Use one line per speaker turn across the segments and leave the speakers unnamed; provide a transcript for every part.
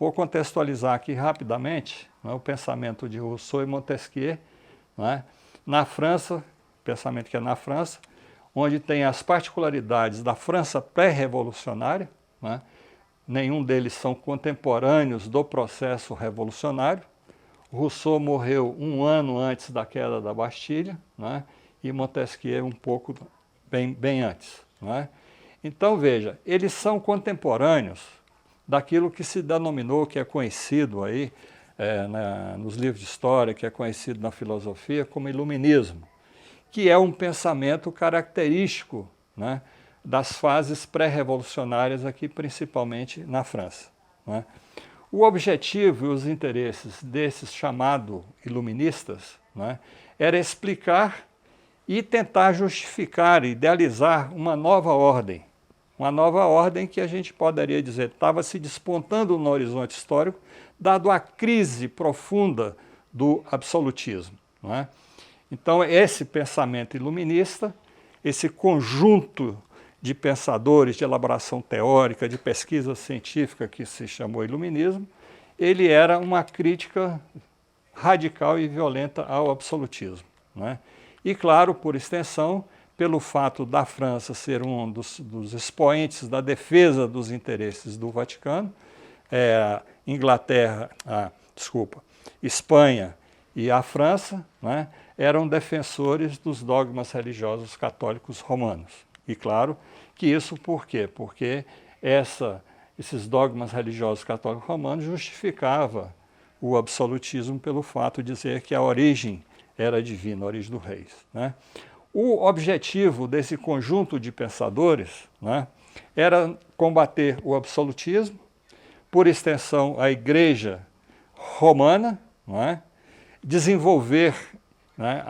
Vou contextualizar aqui rapidamente, né, o pensamento de Rousseau e Montesquieu, né, na França, pensamento que é na França, onde tem as particularidades da França pré-revolucionária, né, nenhum deles são contemporâneos do processo revolucionário. Rousseau morreu um ano antes da queda da Bastilha, né, e Montesquieu um pouco bem antes. Né. Então, veja, eles são contemporâneos daquilo que se denominou, que é conhecido aí nos livros de história, que é conhecido na filosofia como iluminismo, que é um pensamento característico, né, das fases pré-revolucionárias aqui, principalmente na França. Né. O objetivo e os interesses desses chamados iluministas, né, era explicar e tentar justificar, idealizar uma nova ordem que a gente poderia dizer estava se despontando no horizonte histórico, dado a crise profunda do absolutismo. Não é? Então, esse pensamento iluminista, esse conjunto de pensadores, de elaboração teórica, de pesquisa científica que se chamou iluminismo, ele era uma crítica radical e violenta ao absolutismo. Não é? E, claro, por extensão, pelo fato da França ser um dos expoentes da defesa dos interesses do Vaticano, Espanha e a França, né, eram defensores dos dogmas religiosos católicos romanos. E claro que isso por quê? Porque esses dogmas religiosos católicos romanos justificavam o absolutismo pelo fato de dizer que a origem era divina, a origem do reis. Né? O objetivo desse conjunto de pensadores, né, era combater o absolutismo, por extensão a Igreja Romana, né, desenvolver, né,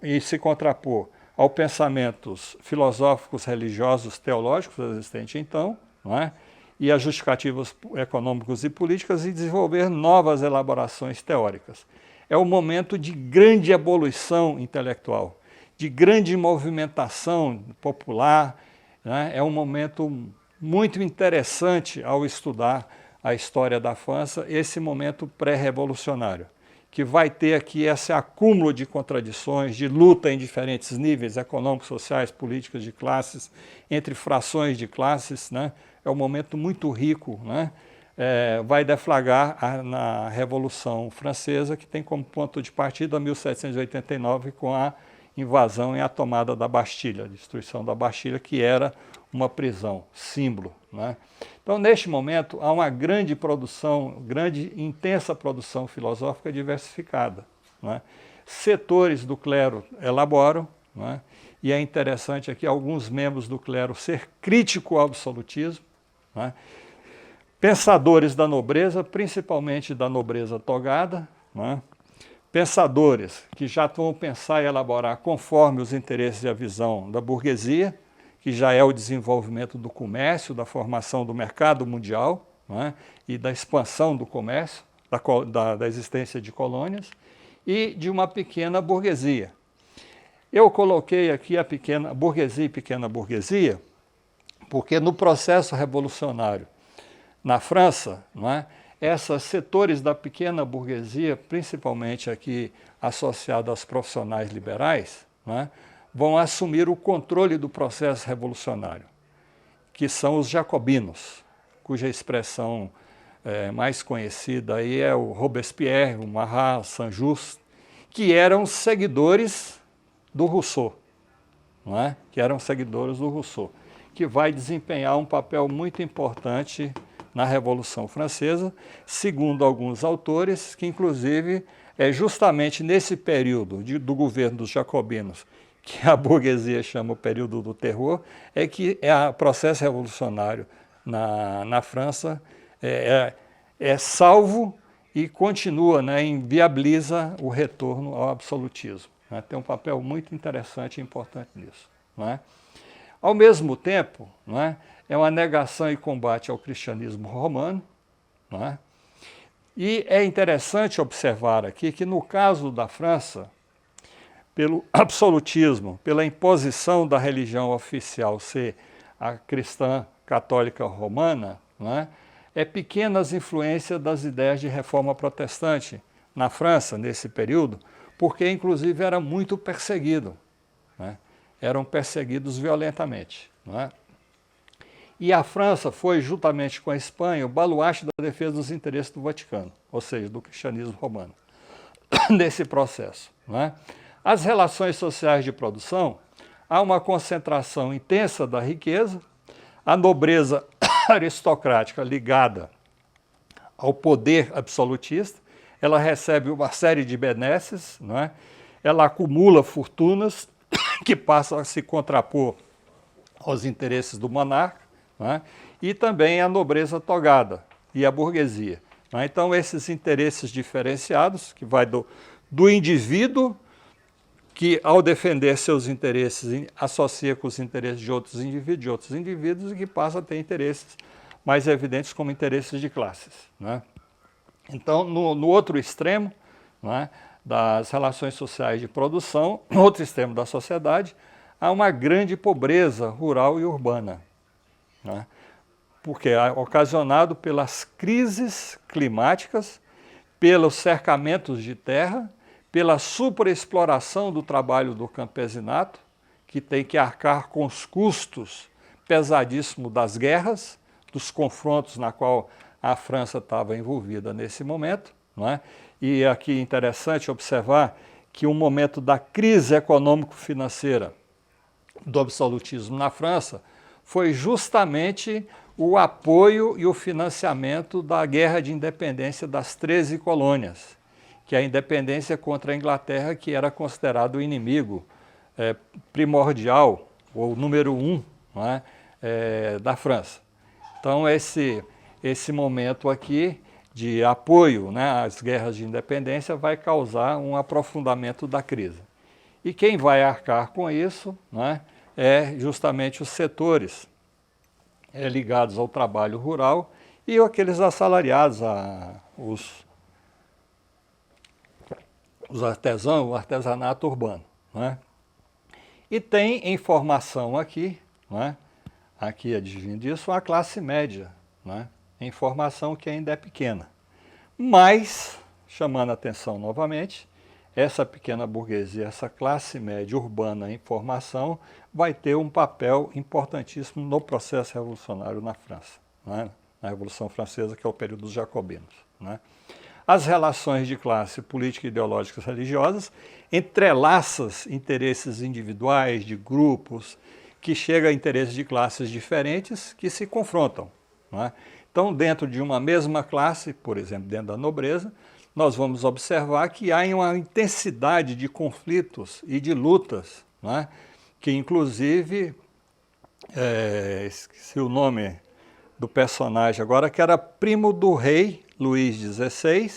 e se contrapor aos pensamentos filosóficos, religiosos, teológicos existentes então, né, e as justificativas econômicas e políticas, e desenvolver novas elaborações teóricas. É um momento de grande evolução intelectual, de grande movimentação popular, né? É um momento muito interessante ao estudar a história da França, esse momento pré-revolucionário, que vai ter aqui esse acúmulo de contradições, de luta em diferentes níveis econômicos, sociais, políticos, de classes, entre frações de classes. Né? É um momento muito rico, né? Vai deflagrar na Revolução Francesa, que tem como ponto de partida 1789, com a invasão e a tomada da Bastilha, a destruição da Bastilha, que era uma prisão, símbolo. Né? Então, neste momento, há uma grande produção, grande, intensa produção filosófica diversificada. Né? Setores do clero elaboram, né? E é interessante aqui alguns membros do clero ser crítico ao absolutismo, né? Pensadores da nobreza, principalmente da nobreza togada, né? Pensadores que já vão pensar e elaborar conforme os interesses e a visão da burguesia, que já é o desenvolvimento do comércio, da formação do mercado mundial, né, e da expansão do comércio, da existência de colônias, e de uma pequena burguesia. Eu coloquei aqui a pequena burguesia e pequena burguesia, porque no processo revolucionário na França, né, esses setores da pequena burguesia, principalmente aqui associados aos profissionais liberais, né, vão assumir o controle do processo revolucionário, que são os jacobinos, cuja expressão mais conhecida aí é o Robespierre, o Marat, Saint-Just, que eram seguidores do Rousseau, não é? Que vai desempenhar um papel muito importante na Revolução Francesa, segundo alguns autores, que inclusive é justamente nesse período do governo dos jacobinos, que a burguesia chama o período do terror, é que o processo revolucionário na França é salvo e continua, né, inviabiliza o retorno ao absolutismo. Né? Tem um papel muito interessante e importante nisso. Né? Ao mesmo tempo, né, é uma negação e combate ao cristianismo romano. Né? E é interessante observar aqui que no caso da França, pelo absolutismo, pela imposição da religião oficial ser a cristã católica romana, né, pequenas influências das ideias de reforma protestante na França, nesse período, porque inclusive era muito perseguido, né? Eram perseguidos violentamente, não é? E a França foi, juntamente com a Espanha, o baluarte da defesa dos interesses do Vaticano, ou seja, do cristianismo romano, nesse processo, não é? As relações sociais de produção, há uma concentração intensa da riqueza, a nobreza aristocrática ligada ao poder absolutista, ela recebe uma série de benesses, não é? Ela acumula fortunas que passam a se contrapor aos interesses do monarca, não é? E também a nobreza togada e a burguesia, não é? Então esses interesses diferenciados, que vai do indivíduo, que ao defender seus interesses associa com os interesses de outros indivíduos e que passa a ter interesses mais evidentes como interesses de classes, né? Então, no outro extremo, né, das relações sociais de produção, no outro extremo da sociedade, há uma grande pobreza rural e urbana, né? Porque é ocasionado pelas crises climáticas, pelos cercamentos de terra, pela superexploração do trabalho do campesinato, que tem que arcar com os custos pesadíssimos das guerras, dos confrontos na qual a França estava envolvida nesse momento, não é? E aqui é interessante observar que o momento da crise econômico-financeira do absolutismo na França foi justamente o apoio e o financiamento da guerra de independência das 13 colônias, que é a independência contra a Inglaterra, que era considerado o inimigo primordial, ou número 1, não é? Da França. Então esse momento aqui de apoio, né, às guerras de independência vai causar um aprofundamento da crise. E quem vai arcar com isso, né, é justamente os setores ligados ao trabalho rural e aqueles assalariados, os artesãos, o artesanato urbano, né? E tem em formação aqui, né, aqui advindo disso, a classe média, né, em formação que ainda é pequena. Mas, chamando a atenção novamente, essa pequena burguesia, essa classe média urbana em formação, vai ter um papel importantíssimo no processo revolucionário na França, né, na Revolução Francesa, que é o período dos jacobinos, né. As relações de classe política, ideológicas, religiosas, entrelaçam interesses individuais, de grupos, que chegam a interesses de classes diferentes que se confrontam, não é? Então, dentro de uma mesma classe, por exemplo, dentro da nobreza, nós vamos observar que há uma intensidade de conflitos e de lutas, não é? Que inclusive, esqueci o nome do personagem agora, que era primo do rei Luís XVI,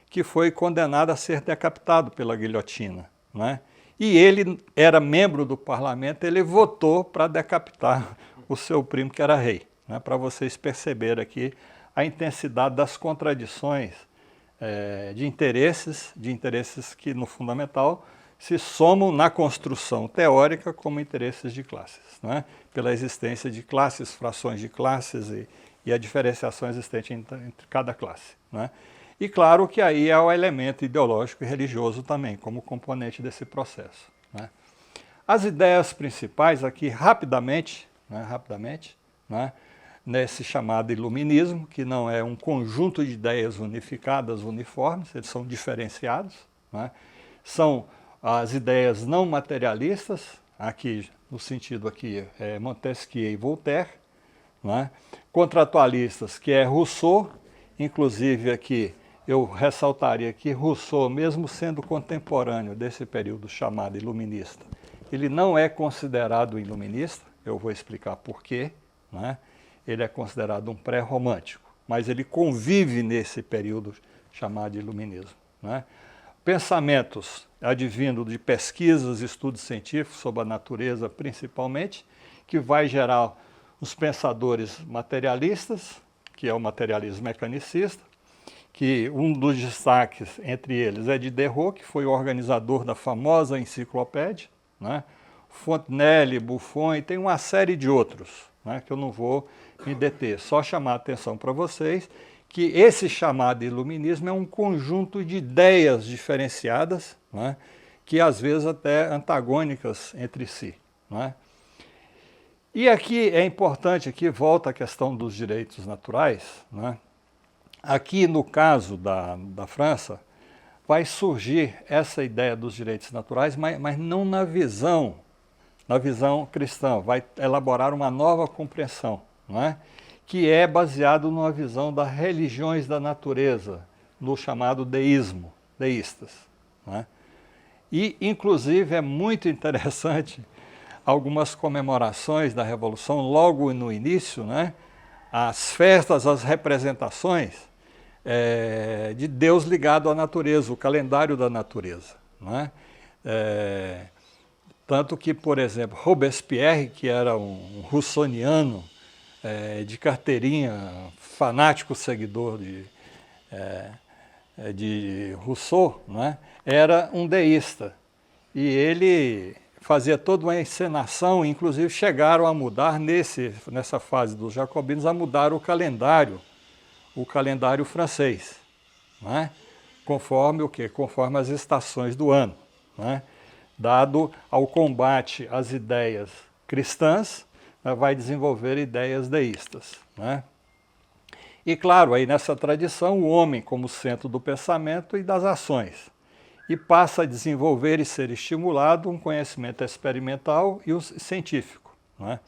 que foi condenado a ser decapitado pela guilhotina, né? E ele era membro do parlamento, ele votou para decapitar o seu primo, que era rei, né? Para vocês perceberem aqui a intensidade das contradições de interesses que, no fundamental, se somam na construção teórica como interesses de classes, né? Pela existência de classes, frações de classes e a diferenciação existente entre cada classe, né? E claro que aí é o elemento ideológico e religioso também, como componente desse processo, né? As ideias principais aqui, rapidamente, né, nesse chamado iluminismo, que não é um conjunto de ideias unificadas, uniformes, eles são diferenciados, né? São as ideias não materialistas, aqui no sentido aqui Montesquieu e Voltaire, né? Contratualistas, que é Rousseau, inclusive aqui eu ressaltaria que Rousseau, mesmo sendo contemporâneo desse período chamado iluminista, ele não é considerado iluminista, eu vou explicar por quê, né? Ele é considerado um pré-romântico, mas ele convive nesse período chamado de iluminismo, né? Pensamentos advindo de pesquisas, estudos científicos sobre a natureza principalmente, que vai gerar os pensadores materialistas, que é o materialismo mecanicista, que um dos destaques entre eles é de Diderot, que foi o organizador da famosa enciclopédia, né? Fontenelle, Buffon, e tem uma série de outros, né, que eu não vou me deter, só chamar a atenção para vocês que esse chamado iluminismo é um conjunto de ideias diferenciadas, não é? Que às vezes até antagônicas entre si. Não é? E aqui é importante, aqui volta a questão dos direitos naturais. Não é? Aqui no caso da França, vai surgir essa ideia dos direitos naturais, mas não na visão cristã, vai elaborar uma nova compreensão, não é? Que é baseado numa visão das religiões da natureza, no chamado deísmo, deístas. Não é? E, inclusive, é muito interessante algumas comemorações da Revolução, logo no início, né? As festas, as representações de Deus ligado à natureza, o calendário da natureza. Não é? Tanto que, por exemplo, Robespierre, que era um russoniano de carteirinha, fanático seguidor de Rousseau, não é? Era um deísta. E ele fazia toda uma encenação, inclusive chegaram a mudar, nessa fase dos jacobinos, a mudar o calendário francês, não é? Conforme o quê? Conforme as estações do ano, não é? Dado ao combate às ideias cristãs, vai desenvolver ideias deístas. Né? E claro, aí nessa tradição, o homem como centro do pensamento e das ações. E passa a desenvolver e ser estimulado um conhecimento experimental e o científico. Né?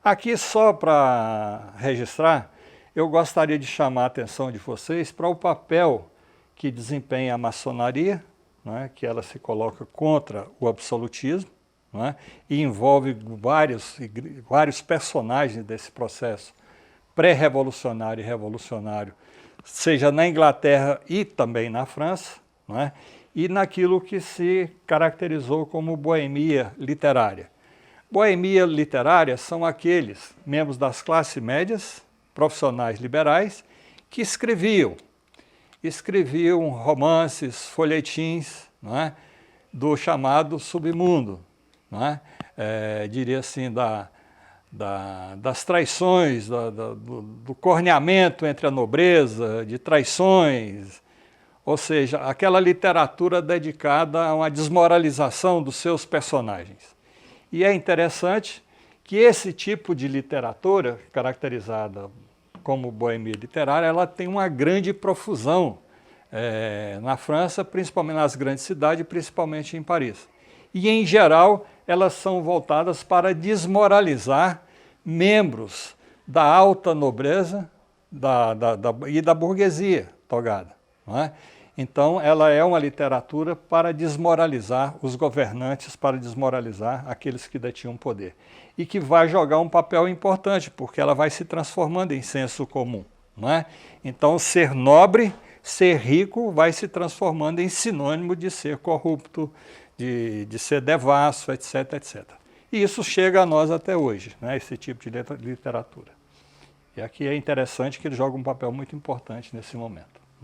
Aqui, só para registrar, eu gostaria de chamar a atenção de vocês para o papel que desempenha a maçonaria, né, que ela se coloca contra o absolutismo, né, e envolve vários personagens desse processo pré-revolucionário e revolucionário, seja na Inglaterra e também na França, né, e naquilo que se caracterizou como boemia literária. Boemia literária são aqueles membros das classes médias, profissionais liberais, que escreviam romances, folhetins, não é? Do chamado submundo, não é? Diria assim, das traições, do corneamento entre a nobreza, de traições, ou seja, aquela literatura dedicada a uma desmoralização dos seus personagens. E é interessante que esse tipo de literatura, caracterizada como boemia literária, ela tem uma grande profusão na França, principalmente nas grandes cidades, principalmente em Paris. E, em geral, elas são voltadas para desmoralizar membros da alta nobreza e da burguesia togada. Não é? Então, ela é uma literatura para desmoralizar os governantes, para desmoralizar aqueles que detinham poder. E que vai jogar um papel importante, porque ela vai se transformando em senso comum. Não é? Então, ser nobre, ser rico, vai se transformando em sinônimo de ser corrupto, de ser devasso, etc, etc. E isso chega a nós até hoje, né? Esse tipo de literatura. E aqui é interessante que ele joga um papel muito importante nesse momento.